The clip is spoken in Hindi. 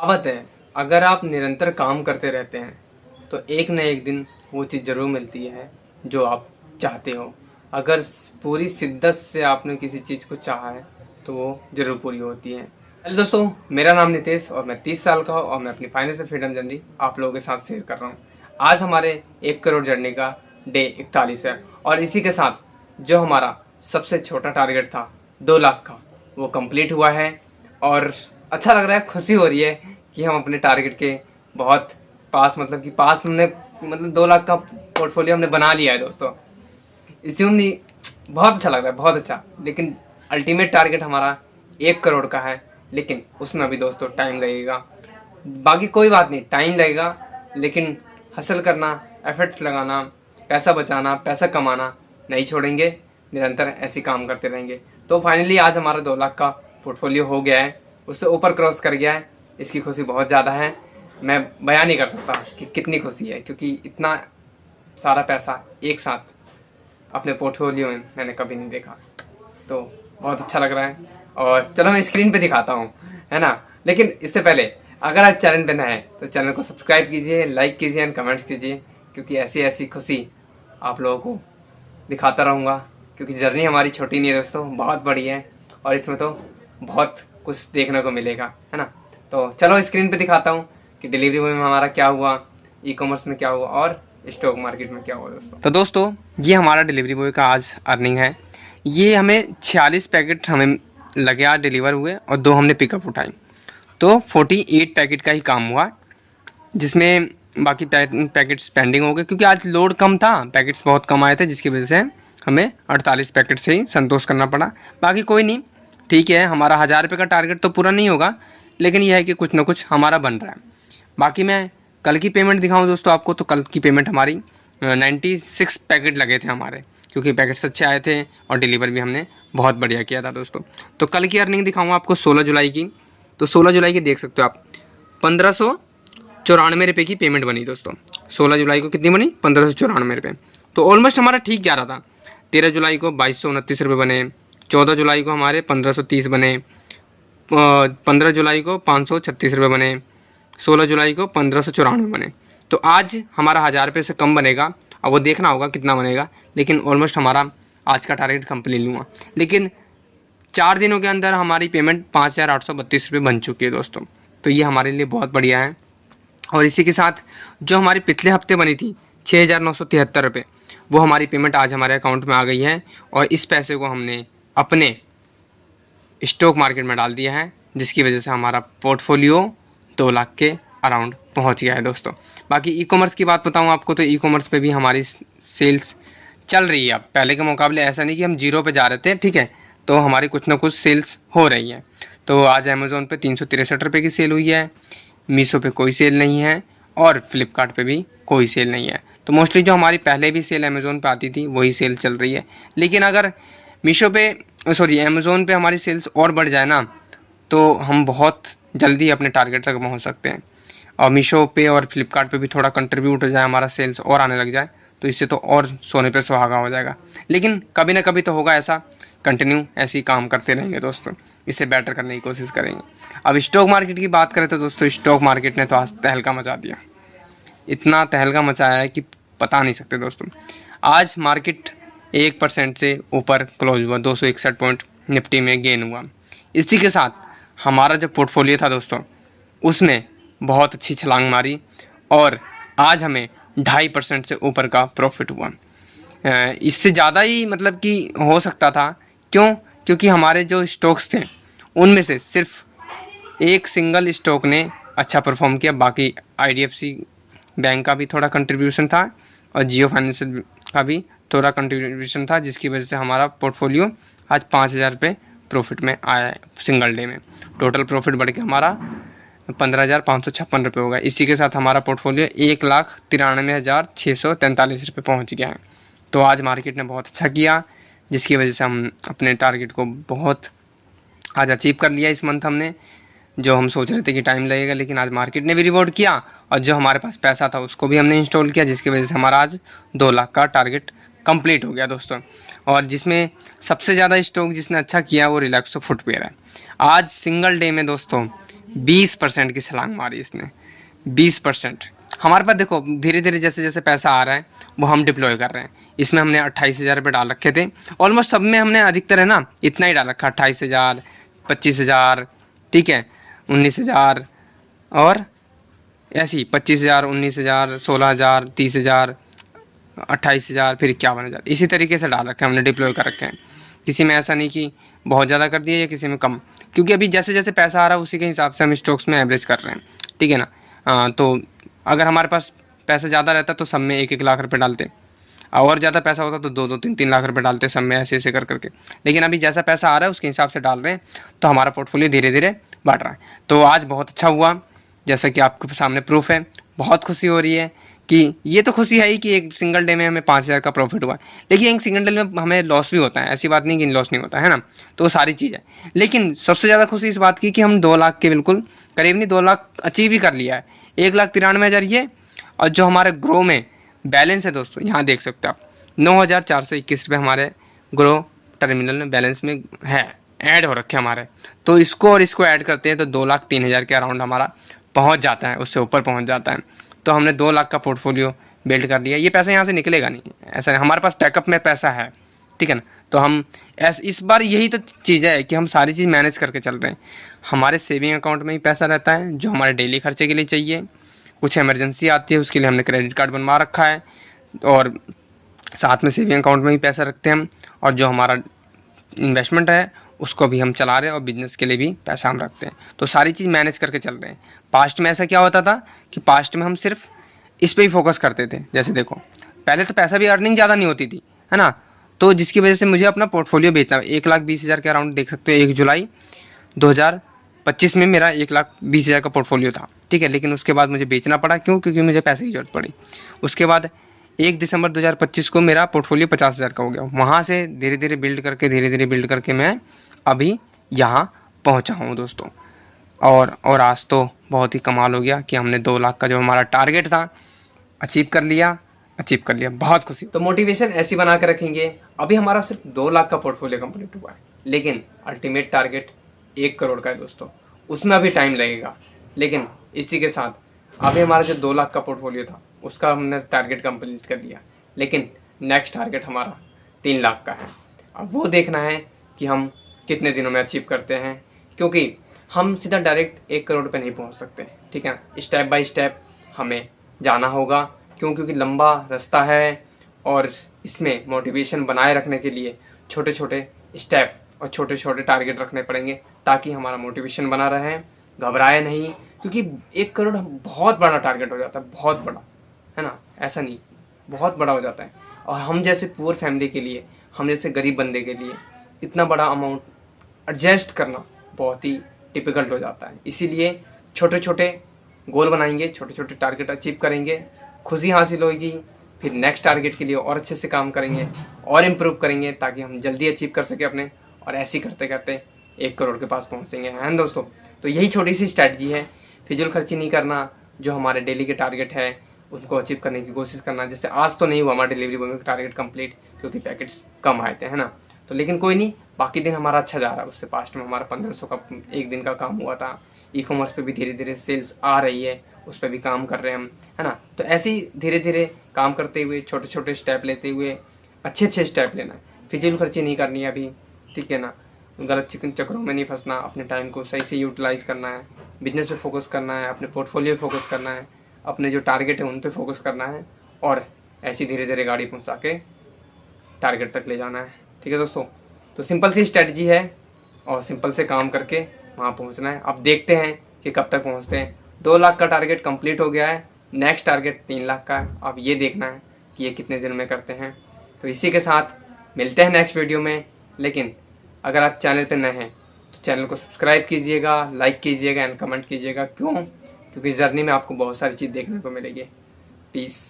कहावत है, अगर आप निरंतर काम करते रहते हैं तो एक न एक दिन वो चीज़ ज़रूर मिलती है जो आप चाहते हो। अगर पूरी शिद्दत से आपने किसी चीज़ को चाहा है तो वो ज़रूर पूरी होती है। हेलो दोस्तों, मेरा नाम नितेश और मैं 30 साल का हूँ और मैं अपनी फाइनेंशियल फ्रीडम जर्नी आप लोगों के साथ शेयर कर रहा हूँ। आज हमारे 1 करोड़ जर्नी का डे 41 है और इसी के साथ जो हमारा सबसे छोटा टारगेट था 2 लाख का, वो कंप्लीट हुआ है और अच्छा लग रहा है, खुशी हो रही है कि हम अपने टारगेट के बहुत पास, मतलब कि पास हमने, मतलब 2 लाख का पोर्टफोलियो हमने बना लिया है दोस्तों। इसी में बहुत अच्छा लग रहा है, बहुत अच्छा। लेकिन अल्टीमेट टारगेट हमारा 1 करोड़ का है, लेकिन उसमें अभी दोस्तों टाइम लगेगा। बाकी कोई बात नहीं, टाइम लगेगा, लेकिन हसल करना, एफर्ट्स लगाना, पैसा बचाना, पैसा कमाना नहीं छोड़ेंगे, निरंतर ऐसे काम करते रहेंगे। तो फाइनली आज हमारा 2 लाख का पोर्टफोलियो हो गया है, उससे ऊपर क्रॉस कर गया है। इसकी खुशी बहुत ज़्यादा है, मैं बयान नहीं कर सकता कि कितनी खुशी है, क्योंकि इतना सारा पैसा एक साथ अपने पोर्टफोलियो में मैंने कभी नहीं देखा। तो बहुत अच्छा लग रहा है और चलो मैं स्क्रीन पे दिखाता हूँ, है ना। लेकिन इससे पहले अगर आप चैनल पे नए हैं तो चैनल को सब्सक्राइब कीजिए, लाइक कीजिए एंड कमेंट्स कीजिए, क्योंकि ऐसी ऐसी खुशी आप लोगों को दिखाता रहूँगा। क्योंकि जर्नी हमारी छोटी नहीं है दोस्तों, बहुत बड़ी है और इसमें तो बहुत कुछ देखने को मिलेगा, है ना। तो चलो स्क्रीन पे दिखाता हूँ कि डिलीवरी बॉय में हमारा क्या हुआ, ई कॉमर्स में क्या हुआ और स्टॉक मार्केट में क्या हुआ दोस्तों। तो दोस्तों ये हमारा डिलीवरी बॉय का आज अर्निंग है। ये हमें 46 पैकेट हमें लगे आज डिलीवर हुए और 2 हमने पिकअप उठाई, तो 48 पैकेट का ही काम हुआ, जिसमें बाकी पैकेट्स पेंडिंग हो गए क्योंकि आज लोड कम था, पैकेट्स बहुत कम आए थे, जिसकी वजह से हमें 48 पैकेट से ही संतोष करना पड़ा। बाकी कोई नहीं, ठीक है, हमारा 1000 रुपये का टारगेट तो पूरा नहीं होगा, लेकिन यह है कि कुछ ना कुछ हमारा बन रहा है। बाकी मैं कल की पेमेंट दिखाऊं दोस्तों आपको, तो कल की पेमेंट हमारी 96 पैकेट लगे थे हमारे, क्योंकि पैकेट्स अच्छे आए थे और डिलीवर भी हमने बहुत बढ़िया किया था दोस्तों। तो कल की अर्निंग दिखाऊंगा आपको 16 जुलाई की। तो 16 जुलाई की देख सकते हो आप, 1594 रुपये की पेमेंट बनी दोस्तों। 16 जुलाई को कितनी बनी? 1594 रुपये। तो ऑलमोस्ट हमारा ठीक जा रहा था। 13 जुलाई को 2229 रुपये बने, 14 जुलाई को हमारे 1530 बने, 15 जुलाई को 536 रुपये बने, 16 जुलाई को 1594 बने। तो आज हमारा 1000 रुपये से कम बनेगा, अब वो देखना होगा कितना बनेगा, लेकिन ऑलमोस्ट हमारा आज का टारगेट कंप्लीट लूँगा। लेकिन 4 दिनों के अंदर हमारी पेमेंट 5832 रुपये बन चुकी है दोस्तों। तो ये हमारे लिए बहुत बढ़िया है। और इसी के साथ जो हमारी पिछले हफ्ते बनी थी 6973 रुपये, वो हमारी पेमेंट आज हमारे अकाउंट में आ गई है और इस पैसे को हमने अपने स्टॉक मार्केट में डाल दिया है, जिसकी वजह से हमारा पोर्टफोलियो 2 लाख के अराउंड पहुंच गया है दोस्तों। बाकी ई कॉमर्स की बात बताऊं आपको, तो ई कॉमर्स पे भी हमारी सेल्स चल रही है। अब पहले के मुकाबले ऐसा नहीं कि हम जीरो पे जा रहे थे, ठीक है, तो हमारी कुछ ना कुछ सेल्स हो रही है। तो आज अमेज़ोन पे 363 रुपये की सेल हुई है, मीशो पे कोई सेल नहीं है और फ्लिपकार्ट पे भी कोई सेल नहीं है। तो मोस्टली जो हमारी पहले भी सेल अमेज़ोन पे आती थी वही सेल चल रही है। लेकिन अगर मीशो पे अमेज़ोन पे हमारी सेल्स और बढ़ जाए ना, तो हम बहुत जल्दी अपने टारगेट तक पहुंच सकते हैं। और मीशो पे और फ्लिपकार्ट पे भी थोड़ा कंट्रीब्यूट हो जाए, हमारा सेल्स और आने लग जाए, तो इससे तो और सोने पे सुहागा हो जाएगा। लेकिन कभी ना कभी तो होगा ऐसा, कंटिन्यू ऐसे ही काम करते रहेंगे दोस्तों, इसे बेटर करने की कोशिश करेंगे। अब स्टॉक मार्केट की बात करें तो दोस्तों स्टॉक मार्केट ने तो आज तहलका मचा दिया, इतना तहलका मचाया है कि बता नहीं सकते दोस्तों। आज मार्केट 1% से ऊपर क्लोज हुआ, 261 पॉइंट निफ्टी में गेन हुआ। इसी के साथ हमारा जो पोर्टफोलियो था दोस्तों, उसने बहुत अच्छी छलांग मारी और आज हमें 2.5% से ऊपर का प्रॉफिट हुआ। इससे ज़्यादा ही मतलब कि हो सकता था। क्यों? क्योंकि हमारे जो स्टॉक्स थे उनमें से सिर्फ एक सिंगल स्टॉक ने अच्छा परफॉर्म किया, बाकी IDFC बैंक का भी थोड़ा कंट्रीब्यूशन था और जियो फाइनेंशियल का भी थोड़ा कंट्रीब्यूशन था, जिसकी वजह से हमारा पोर्टफोलियो आज 5000 रुपये प्रॉफिट में आया है सिंगल डे में। टोटल प्रॉफिट बढ़ के हमारा 15,556 रुपये होगा। इसी के साथ हमारा पोर्टफोलियो 1,93,643 रुपये पहुँच गया है। तो आज मार्केट ने बहुत अच्छा किया, जिसकी वजह से हम अपने टारगेट को बहुत आज अचीव कर लिया इस मंथ हमने। जो हम सोच रहे थे कि टाइम लगेगा, लेकिन आज मार्केट ने भी रिवॉर्ड किया और जो हमारे पास पैसा था उसको भी हमने इंस्टॉल किया, जिसकी वजह से हमारा आज 2 लाख का टारगेट कंप्लीट हो गया दोस्तों। और जिसमें सबसे ज़्यादा स्टॉक जिसने अच्छा किया वो रिलैक्सो फुटवेयर है। आज सिंगल डे में दोस्तों 20% की छलांग मारी इसने, 20%। हमारे पास देखो धीरे धीरे जैसे जैसे पैसा आ रहा है वो हम डिप्लॉय कर रहे हैं। इसमें हमने 28,000 रुपये डाल रखे थे, ऑलमोस्ट सब में हमने अधिकतर है ना इतना ही डाल रखा, 28,000, 25,000, ठीक है, 19,000, और ऐसे ही 25,000, 19,000, 16,000, 30,000, 28,000, फिर 51,000, इसी तरीके से डाल रखे हैं हमने, डिप्लॉय कर रखे हैं। किसी में ऐसा नहीं कि बहुत ज़्यादा कर दिया या किसी में कम, क्योंकि अभी जैसे जैसे पैसा आ रहा है उसी के हिसाब से हम स्टॉक्स में एवरेज कर रहे हैं, ठीक है ना। तो अगर हमारे पास पैसा ज़्यादा रहता तो सब में 1-1 लाख रुपये डालते, और ज़्यादा पैसा होता तो 2-2, 3-3 लाख रुपये डालते सब में, ऐसे ऐसे कर करके। लेकिन अभी जैसा पैसा आ रहा है उसके हिसाब से डाल रहे हैं, तो हमारा पोर्टफोलियो धीरे धीरे बढ़ रहा है। तो आज बहुत अच्छा हुआ, जैसा कि आपके सामने प्रूफ है। बहुत खुशी हो रही है कि ये तो खुशी है ही कि एक सिंगल डे में हमें 5,000 का प्रॉफिट हुआ, लेकिन एक सिंगल डे में हमें लॉस भी होता है, ऐसी बात नहीं कि लॉस नहीं होता है ना। तो वो सारी चीज़ है, लेकिन सबसे ज़्यादा खुशी इस बात की कि हम 2 लाख के बिल्कुल करीब नहीं, 2 लाख अचीव ही कर लिया है। 1,93,000 ये, और जो हमारे ग्रो में बैलेंस है दोस्तों, यहाँ देख सकते हो आप, 9,421 रुपये हमारे ग्रो टर्मिनल में बैलेंस में है, ऐड हो रखे हमारे। तो इसको और इसको ऐड करते हैं तो 2,03,000 के अराउंड हमारा पहुंच जाता है, उससे ऊपर पहुंच जाता है। तो हमने 2 लाख का पोर्टफोलियो बिल्ड कर लिया। ये पैसा यहाँ से निकलेगा नहीं, ऐसा नहीं, हमारे पास बैकअप में पैसा है, ठीक है ना। तो हम इस बार यही तो चीज़ है कि हम सारी चीज़ मैनेज करके चल रहे हैं। हमारे सेविंग अकाउंट में ही पैसा रहता है जो हमारे डेली खर्चे के लिए चाहिए, कुछ इमरजेंसी आती है उसके लिए हमने क्रेडिट कार्ड बनवा रखा है, और साथ में सेविंग अकाउंट में भी पैसा रखते हैं हम, और जो हमारा इन्वेस्टमेंट है उसको भी हम चला रहे हैं, और बिजनेस के लिए भी पैसा हम रखते हैं। तो सारी चीज़ मैनेज करके चल रहे हैं। पास्ट में ऐसा क्या होता था कि पास्ट में हम सिर्फ इस पे ही फोकस करते थे। जैसे देखो पहले तो पैसा भी अर्निंग ज़्यादा नहीं होती थी, है ना, तो जिसकी वजह से मुझे अपना पोर्टफोलियो बेचना, 1,20,000 के अराउंड देख सकते हो 1 जुलाई 2025 में मेरा 1,20,000 का पोर्टफोलियो था, ठीक है। लेकिन उसके बाद मुझे बेचना पड़ा, क्यों? क्योंकि मुझे पैसे की जरूरत पड़ी। उसके बाद 1 दिसंबर 2025 को मेरा पोर्टफोलियो 50,000 का हो गया। वहाँ से धीरे धीरे बिल्ड करके मैं अभी यहाँ पहुँचा हूँ दोस्तों। और आज तो बहुत ही कमाल हो गया कि हमने 2 लाख का जो हमारा टारगेट था अचीव कर लिया, बहुत खुशी। तो मोटिवेशन ऐसी बना कर रखेंगे। अभी हमारा सिर्फ 2 लाख का पोर्टफोलियो कंप्लीट हुआ है, लेकिन अल्टीमेट टारगेट 1 करोड़ का है दोस्तों, उसमें अभी टाइम लगेगा। लेकिन इसी के साथ अभी हमारा जो 2 लाख का पोर्टफोलियो था उसका हमने टारगेट कंप्लीट कर दिया, लेकिन नेक्स्ट टारगेट हमारा 3 लाख का है। अब वो देखना है कि हम कितने दिनों में अचीव करते हैं, क्योंकि हम सीधा डायरेक्ट 1 करोड़ पे नहीं पहुंच सकते, ठीक है। स्टेप बाय स्टेप हमें जाना होगा, क्योंकि लंबा रास्ता है, और इसमें मोटिवेशन बनाए रखने के लिए छोटे छोटे स्टेप और छोटे छोटे टारगेट रखने पड़ेंगे, ताकि हमारा मोटिवेशन बना रहे, घबराए नहीं। क्योंकि 1 करोड़ बहुत बड़ा टारगेट हो जाता है, बहुत बड़ा, है ना, ऐसा नहीं, बहुत बड़ा हो जाता है। और हम जैसे पुअर फैमिली के लिए, हम जैसे गरीब बंदे के लिए इतना बड़ा अमाउंट एडजस्ट करना बहुत ही डिफ़िकल्ट हो जाता है। इसीलिए छोटे छोटे गोल बनाएंगे, छोटे छोटे टारगेट अचीव करेंगे, खुशी हासिल होगी, फिर नेक्स्ट टारगेट के लिए और अच्छे से काम करेंगे और इम्प्रूव करेंगे, ताकि हम जल्दी अचीव कर सकें अपने, और ऐसे ही करते करते 1 करोड़ के पास पहुँचेंगे, हैं दोस्तों। तो यही छोटी सी स्ट्रैटेजी है, फिजूल खर्ची नहीं करना, जो हमारे डेली के टारगेट है उनको अचीव करने की कोशिश करना। जैसे आज तो नहीं हुआ हमारा डिलीवरी बॉय का टारगेट कंप्लीट, क्योंकि पैकेट्स कम आए थे, है ना, तो लेकिन कोई नहीं, बाकी दिन हमारा अच्छा जा रहा है। उससे पास्ट में हमारा 1500 का एक दिन का काम हुआ था। ई-कॉमर्स पे भी धीरे धीरे सेल्स आ रही है, उस पर भी काम कर रहे हैं हम, है ना। तो ऐसे ही धीरे धीरे काम करते हुए, छोटे छोटे स्टेप लेते हुए, अच्छे स्टेप लेना है, फिजूल खर्ची नहीं करनी है अभी, ठीक है ना, गलत चक्रों में नहीं फंसना, अपने टाइम को सही से यूटिलाइज करना है, बिजनेस पे फोकस करना है, अपने पोर्टफोलियो पे फोकस करना है, अपने जो टारगेट है उन पे फोकस करना है, और ऐसी धीरे धीरे गाड़ी पहुंचा के टारगेट तक ले जाना है, ठीक है दोस्तों। तो सिंपल सी स्ट्रेटजी है, और सिंपल से काम करके वहाँ पहुँचना है। अब देखते हैं कि कब तक पहुँचते हैं। 2 लाख का टारगेट कंप्लीट हो गया है, नेक्स्ट टारगेट 3 लाख का है। अब ये देखना है कि ये कितने दिन में करते हैं। तो इसी के साथ मिलते हैं नेक्स्ट वीडियो में। लेकिन अगर आप चैनल पर नए हैं तो चैनल को सब्सक्राइब कीजिएगा, लाइक कीजिएगा एंड कमेंट कीजिएगा। क्यों? क्योंकि जर्नी में आपको बहुत सारी चीज़ देखने को मिलेगी। पीस।